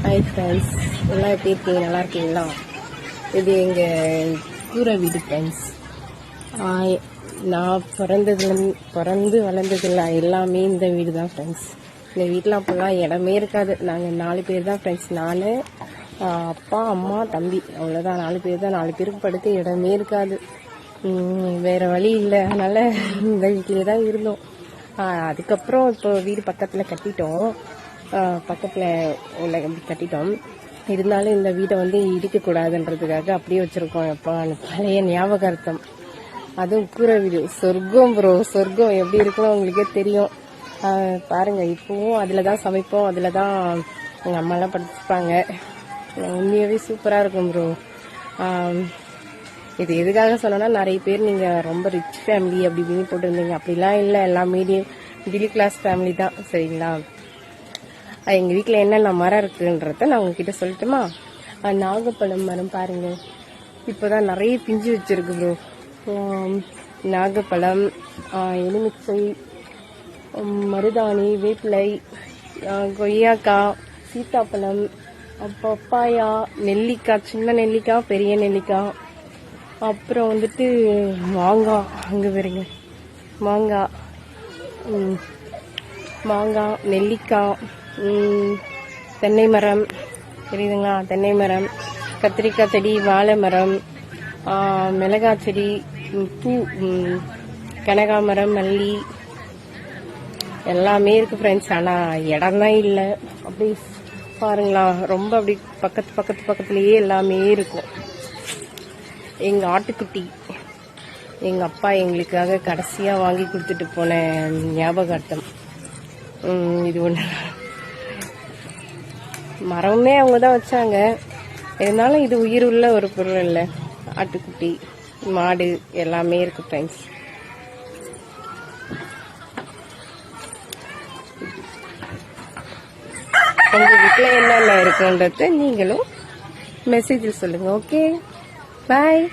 Hi friends, எல்லாம் எப்படி இருக்கீங்க? நல்லா இருக்கீங்களா? இது எங்கள் கூரை வீடு ஃப்ரெண்ட்ஸ். நான் பிறந்து வளர்ந்ததில்ல எல்லாமே இந்த வீடு தான் ஃப்ரெண்ட்ஸ். இந்த வீட்டில் அப்போல்லாம் இடமே இருக்காது. நாங்கள் 4 பேர் தான் ஃப்ரெண்ட்ஸ். நான், அப்பா, அம்மா, தம்பி, அவ்வளோதான். 4 பேர் தான். 4 பேருக்கு படுக்க இடமே இருக்காது. வேறு வழி இல்லை, அதனால் இந்த வீட்டிலே தான் இருந்தோம். அதுக்கப்புறம் இப்போ வீடு பக்கத்தில் கட்டிட்டோம். கட்டிட்டோம். இருந்தாலும் இந்த வீட்டை இடிக்கக்கூடாதுன்றதுக்காக அப்படியே வச்சுருக்கோம். எப்போ பழைய ஞாபகார்த்தம். அதுவும் கூரை வீடு சொர்க்கம் ப்ரோ. சொர்க்கம் எப்படி இருக்குன்னு உங்களுக்கே தெரியும். பாருங்கள், இப்போவும் அதில் தான் சமைப்போம். அதில் தான் எங்கள் அம்மாலாம் படிச்சுப்பாங்க. உண்மையாகவே சூப்பராக இருக்கும் ப்ரோ. இது எதுக்காக சொன்னோன்னா, நிறைய பேர் நீங்கள் ரொம்ப ரிச் ஃபேமிலி அப்படி இப்படின்னு போட்டுருந்தீங்க. அப்படிலாம் இல்லை, எல்லாம் மிடில் கிளாஸ் ஃபேமிலி தான். சரிங்களா? எங்கள் வீட்டில் என்னென்ன மரம் இருக்குன்றத நான் உங்ககிட்ட சொல்லட்டுமா? நாகப்பழம் மரம் பாருங்கள், இப்போ தான் நிறைய பிஞ்சு வச்சுருக்கு ப்ரோ. நாகப்பழம், எலுமிச்சை, மருதாணி, வேப்பிலை, கொய்யாக்காய், சீத்தாப்பழம், பப்பாயா, நெல்லிக்காய், சின்ன நெல்லிக்காய், பெரிய நெல்லிக்காய், அப்புறம் மாங்காய். அங்கே பாருங்க, மாங்காய், நெல்லிக்காய், தென்னை மரம் தெரியுதுங்களா? தென்னை மரம், கத்திரிக்காய் செடி, வாழை மரம், மிளகாய் செடி, பூ, கனகாமரம், மல்லி, எல்லாமே இருக்குது ஃப்ரெண்ட்ஸ். ஆனால் இடம்தான் இல்லை. அப்படி பாருங்களா, ரொம்ப அப்படி பக்கத்துலேயே எல்லாமே இருக்கும். எங்கள் ஆட்டுக்குட்டி எங்கள் அப்பா எங்களுக்காக கடைசியாக வாங்கி கொடுத்துட்டு போன ஞாபகார்த்தம் இது ஒன்று. மரமே அவங்க தான் வச்சாங்க. இருந்தாலும் இது உயிர் உள்ள ஒரு பொருள் இல்லை. ஆட்டுக்குட்டி, மாடு எல்லாமே இருக்கு ஃப்ரெண்ட்ஸ். உங்க வீட்டில் என்னென்ன இருக்குன்றத நீங்களும் மெசேஜில் சொல்லுங்க. ஓகே, பாய்.